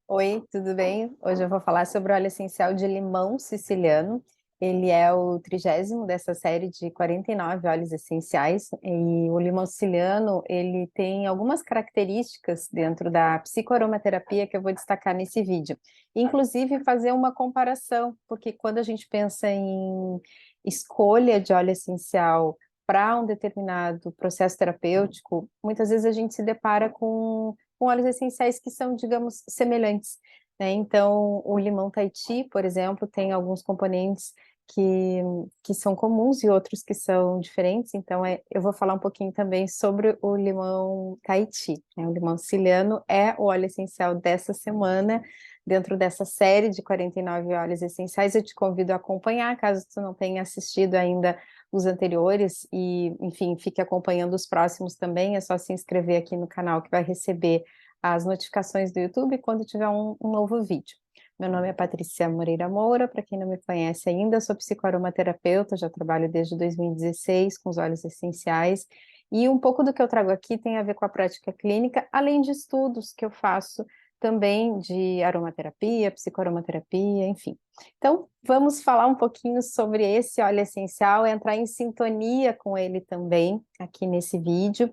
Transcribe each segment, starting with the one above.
Oi, tudo bem? Hoje eu vou falar sobre o óleo essencial de limão siciliano. Ele é o 30º dessa série de 49 óleos essenciais. E o limão siciliano, ele tem algumas características dentro da psicoaromaterapia que eu vou destacar nesse vídeo. Inclusive fazer uma comparação, porque quando a gente pensa em escolha de óleo essencial para um determinado processo terapêutico, muitas vezes a gente se depara com óleos essenciais que são, digamos, semelhantes, né? Então, o limão Tahiti, por exemplo, tem alguns componentes que, que são comuns e outros que são diferentes. Então, eu vou falar um pouquinho também sobre o limão Tahiti, né? O limão siciliano é o óleo essencial dessa semana, dentro dessa série de 49 óleos essenciais. Eu te convido a acompanhar, caso tu não tenha assistido ainda os anteriores e, enfim, fique acompanhando os próximos também. É só se inscrever aqui no canal que vai receber as notificações do YouTube quando tiver um novo vídeo. Meu nome é Patrícia Moreira Moura, para quem não me conhece ainda, sou psicoaromaterapeuta, já trabalho desde 2016 com os óleos essenciais, e um pouco do que eu trago aqui tem a ver com a prática clínica, além de estudos que eu faço também de aromaterapia, psicoaromaterapia, enfim. Então, vamos falar um pouquinho sobre esse óleo essencial, entrar em sintonia com ele também aqui nesse vídeo.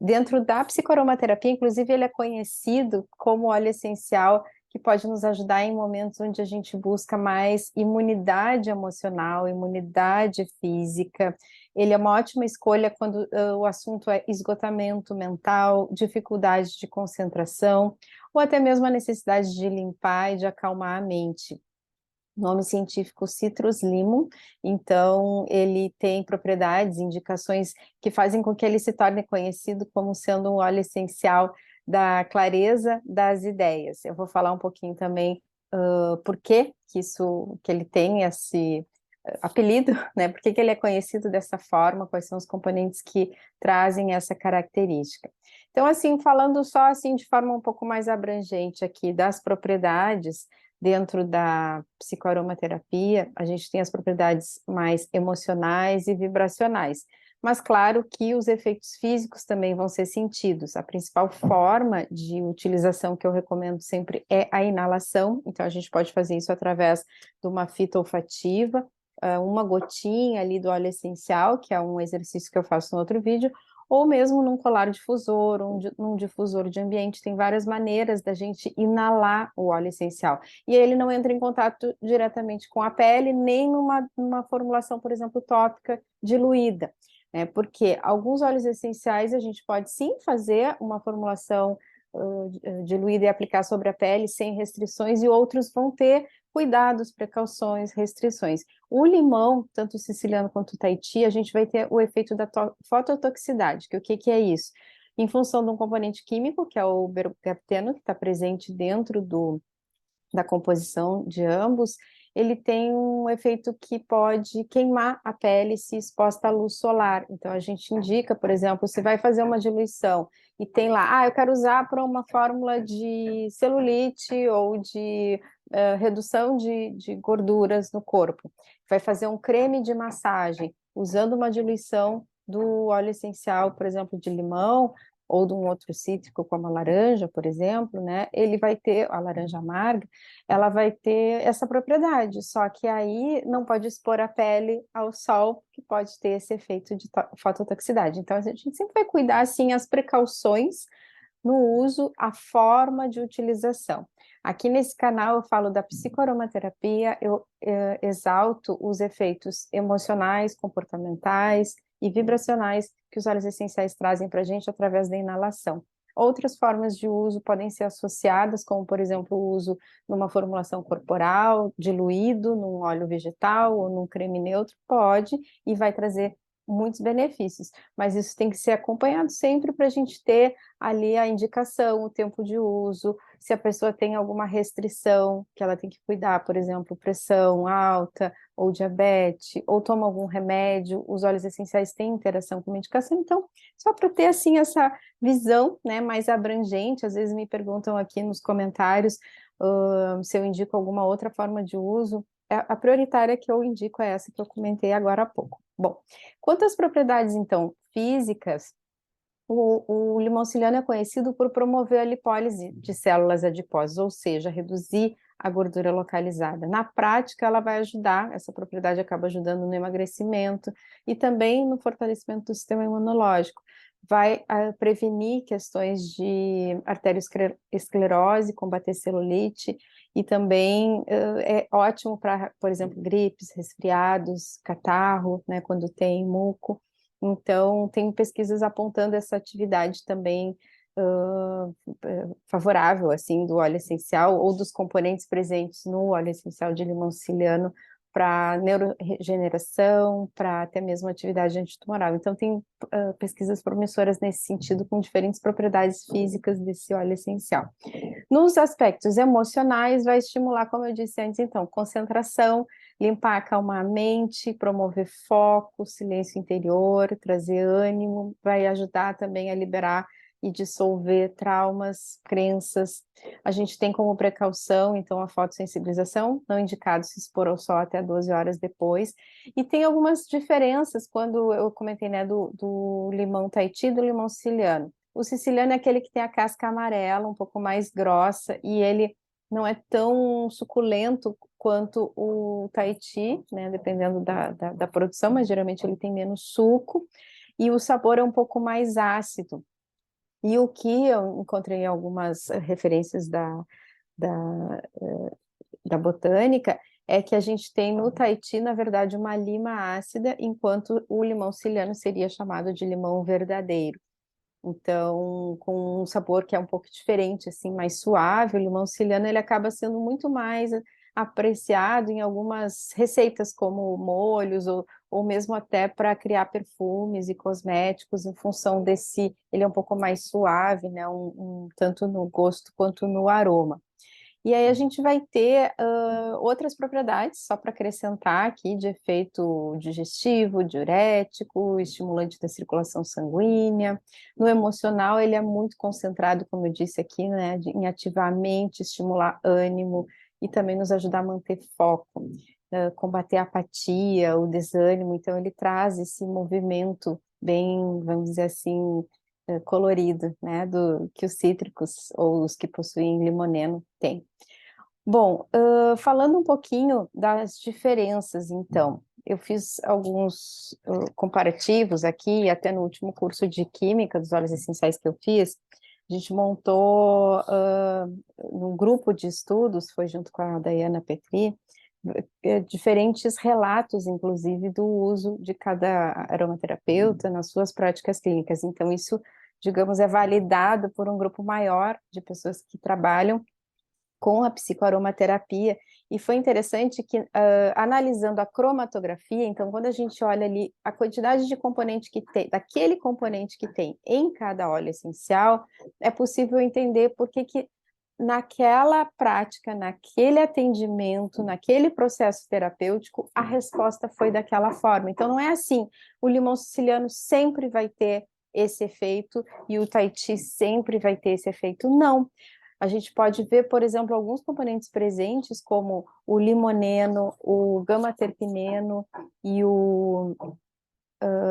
Dentro da psicoaromaterapia, inclusive, ele é conhecido como óleo essencial que pode nos ajudar em momentos onde a gente busca mais imunidade emocional, imunidade física. Ele é uma ótima escolha quando o assunto é esgotamento mental, dificuldade de concentração, ou até mesmo a necessidade de limpar e de acalmar a mente. Nome científico Citrus limum, então ele tem propriedades, indicações que fazem com que ele se torne conhecido como sendo um óleo essencial da clareza das ideias. Eu vou falar um pouquinho também por que que ele tem esse apelido, né? Por que ele é conhecido dessa forma, quais são os componentes que trazem essa característica. Então, assim, falando só assim de forma um pouco mais abrangente aqui das propriedades, dentro da psicoaromaterapia, a gente tem as propriedades mais emocionais e vibracionais. Mas claro que os efeitos físicos também vão ser sentidos. A principal forma de utilização que eu recomendo sempre é a inalação. Então, a gente pode fazer isso através de uma fita olfativa, uma gotinha ali do óleo essencial, que é um exercício que eu faço no outro vídeo, ou mesmo num colar difusor, num difusor de ambiente. Tem várias maneiras da gente inalar o óleo essencial. E ele não entra em contato diretamente com a pele, nem numa formulação, por exemplo, tópica diluída, né? Porque alguns óleos essenciais a gente pode sim fazer uma formulação diluída e aplicar sobre a pele sem restrições, e outros vão ter cuidados, precauções, restrições. O limão, tanto o siciliano quanto o Tahiti, a gente vai ter o efeito da fototoxicidade, que o que é isso? Em função de um componente químico, que é o berocapteno, que está presente dentro da composição de ambos, ele tem um efeito que pode queimar a pele se exposta à luz solar. Então, a gente indica, por exemplo, se vai fazer uma diluição e tem lá, eu quero usar para uma fórmula de celulite ou de redução de gorduras no corpo. Vai fazer um creme de massagem usando uma diluição do óleo essencial, por exemplo, de limão, ou de um outro cítrico, como a laranja, por exemplo, né? Ele vai ter, a laranja amarga, ela vai ter essa propriedade, só que aí não pode expor a pele ao sol, que pode ter esse efeito de fototoxicidade. Então, a gente sempre vai cuidar, assim, as precauções no uso, a forma de utilização. Aqui nesse canal eu falo da psicoaromaterapia, eu exalto os efeitos emocionais, comportamentais e vibracionais que os óleos essenciais trazem para a gente através da inalação. Outras formas de uso podem ser associadas, como, por exemplo, o uso numa formulação corporal, diluído num óleo vegetal ou num creme neutro, pode e vai trazer muitos benefícios, mas isso tem que ser acompanhado sempre para a gente ter ali a indicação, o tempo de uso, se a pessoa tem alguma restrição que ela tem que cuidar, por exemplo, pressão alta ou diabetes, ou toma algum remédio, os óleos essenciais têm interação com medicação, então, só para ter, assim, essa visão, né, mais abrangente, às vezes me perguntam aqui nos comentários se eu indico alguma outra forma de uso, a prioritária que eu indico é essa que eu comentei agora há pouco. Bom, quanto às propriedades, então, físicas, O limão siciliano é conhecido por promover a lipólise de células adiposas, ou seja, reduzir a gordura localizada. Na prática, ela vai ajudar, essa propriedade acaba ajudando no emagrecimento e também no fortalecimento do sistema imunológico. Vai prevenir questões de arteriosclerose, combater celulite e também é ótimo para, por exemplo, gripes, resfriados, catarro, né, quando tem muco. Então, tem pesquisas apontando essa atividade também favorável, assim, do óleo essencial ou dos componentes presentes no óleo essencial de limão siciliano para neuroregeneração, para até mesmo atividade antitumoral. Então, tem pesquisas promissoras nesse sentido, com diferentes propriedades físicas desse óleo essencial. Nos aspectos emocionais, vai estimular, como eu disse antes, então, concentração, limpar, acalmar a mente, promover foco, silêncio interior, trazer ânimo, vai ajudar também a liberar e dissolver traumas, crenças. A gente tem como precaução, então, a fotossensibilização, não indicado se expor ao sol até 12 horas depois. E tem algumas diferenças, quando eu comentei, né, do limão Tahiti e do limão siciliano. O siciliano é aquele que tem a casca amarela, um pouco mais grossa, e ele não é tão suculento quanto o Tahiti, né, dependendo da produção, mas geralmente ele tem menos suco, e o sabor é um pouco mais ácido. E o que eu encontrei em algumas referências da, da botânica é que a gente tem no Tahiti, na verdade, uma lima ácida, enquanto o limão siciliano seria chamado de limão verdadeiro. Então, com um sabor que é um pouco diferente, assim, mais suave, o limão siciliano ele acaba sendo muito mais apreciado em algumas receitas, como molhos, ou mesmo até para criar perfumes e cosméticos, em função desse, ele é um pouco mais suave, né, tanto no gosto quanto no aroma. E aí a gente vai ter outras propriedades, só para acrescentar aqui, de efeito digestivo, diurético, estimulante da circulação sanguínea. No emocional, ele é muito concentrado, como eu disse aqui, né, em ativar a mente, estimular ânimo e também nos ajudar a manter foco, combater a apatia, o desânimo. Então, ele traz esse movimento bem, vamos dizer assim, colorido, né, do que os cítricos ou os que possuem limoneno têm. Bom, falando um pouquinho das diferenças, então, eu fiz alguns comparativos aqui, até no último curso de Química dos óleos essenciais que eu fiz, a gente montou num grupo de estudos, foi junto com a Dayana Petri, diferentes relatos, inclusive, do uso de cada aromaterapeuta nas suas práticas clínicas. Então, isso, digamos, é validado por um grupo maior de pessoas que trabalham com a psicoaromaterapia, e foi interessante que, analisando a cromatografia, então, quando a gente olha ali a quantidade de componente que tem, daquele componente que tem em cada óleo essencial, é possível entender por que naquela prática, naquele atendimento, naquele processo terapêutico, a resposta foi daquela forma. Então, não é assim, o limão siciliano sempre vai ter esse efeito e o Tahiti sempre vai ter esse efeito. Não. A gente pode ver, por exemplo, alguns componentes presentes, como o limoneno, o gama-terpineno e o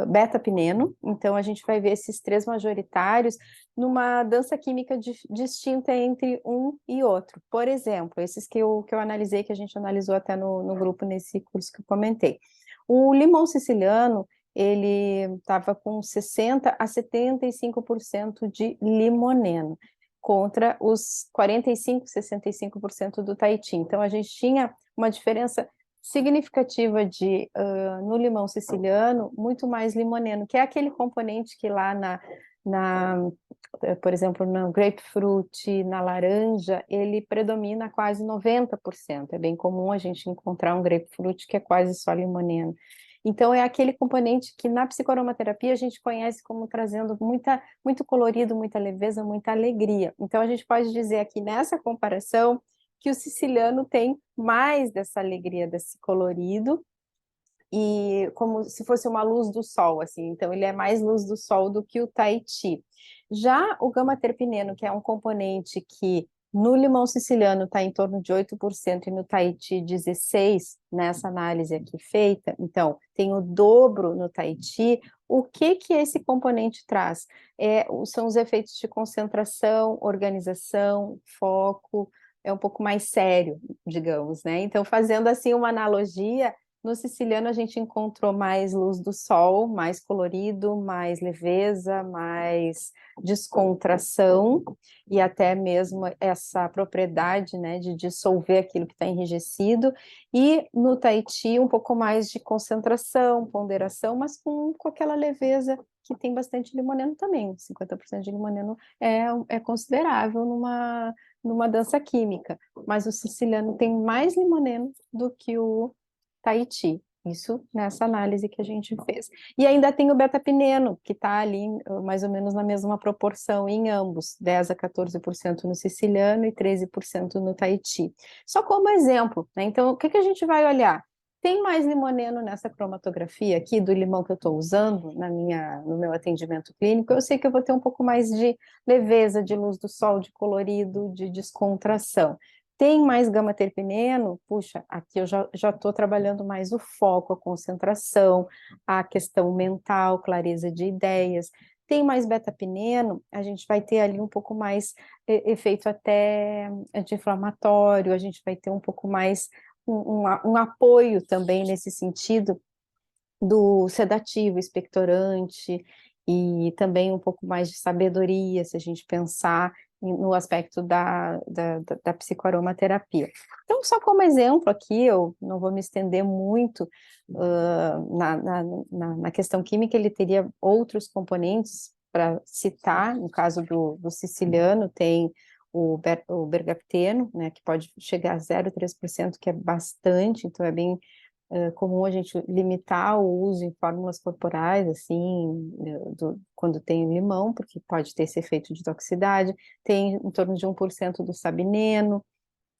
beta-pineno. Então, a gente vai ver esses três majoritários numa dança química distinta entre um e outro. Por exemplo, esses que eu analisei, que a gente analisou até no grupo nesse curso que eu comentei. O limão siciliano, ele estava com 60 a 75% de limoneno, contra os 45, 65% do Tahiti. Então, a gente tinha uma diferença significativa no limão siciliano, muito mais limoneno, que é aquele componente que lá por exemplo, no grapefruit, na laranja, ele predomina quase 90%. É bem comum a gente encontrar um grapefruit que é quase só limoneno. Então, é aquele componente que na psicoaromaterapia a gente conhece como trazendo muito colorido, muita leveza, muita alegria. Então, a gente pode dizer aqui nessa comparação que o siciliano tem mais dessa alegria, desse colorido, e como se fosse uma luz do sol, assim, então ele é mais luz do sol do que o Tahiti. Já o gama-terpineno, que é um componente que No limão siciliano está em torno de 8% e no Tahiti 16%, nessa análise aqui feita. Então, tem o dobro no Tahiti. O que que esse componente traz? São os efeitos de concentração, organização, foco, é um pouco mais sério, digamos, né? Então, fazendo assim uma analogia, no siciliano a gente encontrou mais luz do sol, mais colorido, mais leveza, mais descontração, e até mesmo essa propriedade, né, de dissolver aquilo que está enrijecido, e no Tahiti um pouco mais de concentração, ponderação, mas com aquela leveza que tem bastante limoneno também. 50% de limoneno é considerável numa dança química, mas o siciliano tem mais limoneno do que o Tahiti. Isso nessa análise que a gente fez. E ainda tem o beta-pineno, que está ali mais ou menos na mesma proporção em ambos, 10 a 14% no siciliano e 13% no Tahiti. Só como exemplo, né? Então, o que que a gente vai olhar? Tem mais limoneno nessa cromatografia aqui do limão que eu estou usando no meu atendimento clínico? Eu sei que eu vou ter um pouco mais de leveza, de luz do sol, de colorido, de descontração. Tem mais gama-terpineno? Puxa, aqui eu já estou trabalhando mais o foco, a concentração, a questão mental, clareza de ideias. Tem mais beta-pineno? A gente vai ter ali um pouco mais efeito até anti-inflamatório, a gente vai ter um pouco mais um apoio também nesse sentido do sedativo, expectorante, e também um pouco mais de sabedoria, se a gente pensar no aspecto da psicoaromaterapia. Então, só como exemplo aqui, eu não vou me estender muito na questão química, ele teria outros componentes para citar, no caso do siciliano, tem o bergapteno, né, que pode chegar a 0,3%, que é bastante, então é bem comum a gente limitar o uso em fórmulas corporais, assim, quando tem limão, porque pode ter esse efeito de toxicidade. Tem em torno de 1% do sabineno,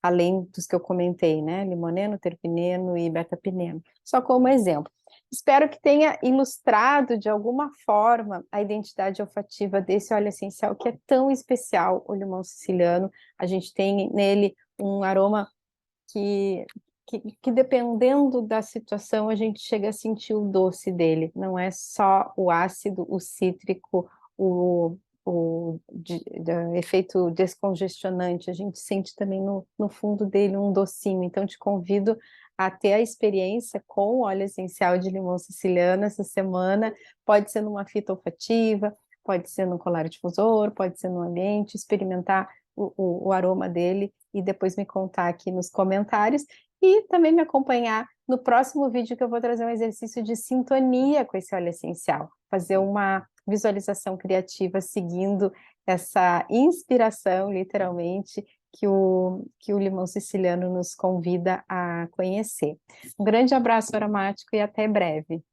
além dos que eu comentei, né? Limoneno, terpineno e betapineno. Só como exemplo. Espero que tenha ilustrado de alguma forma a identidade olfativa desse óleo essencial que é tão especial, o limão siciliano. A gente tem nele um aroma que, que dependendo da situação a gente chega a sentir o doce dele, não é só o ácido, o cítrico, o efeito descongestionante, a gente sente também no fundo dele um docinho, então te convido a ter a experiência com o óleo essencial de limão siciliano essa semana, pode ser numa fita olfativa, pode ser num colar difusor, pode ser no ambiente, experimentar o aroma dele e depois me contar aqui nos comentários e também me acompanhar no próximo vídeo que eu vou trazer um exercício de sintonia com esse óleo essencial, fazer uma visualização criativa seguindo essa inspiração, literalmente, que o limão siciliano nos convida a conhecer. Um grande abraço aromático e até breve.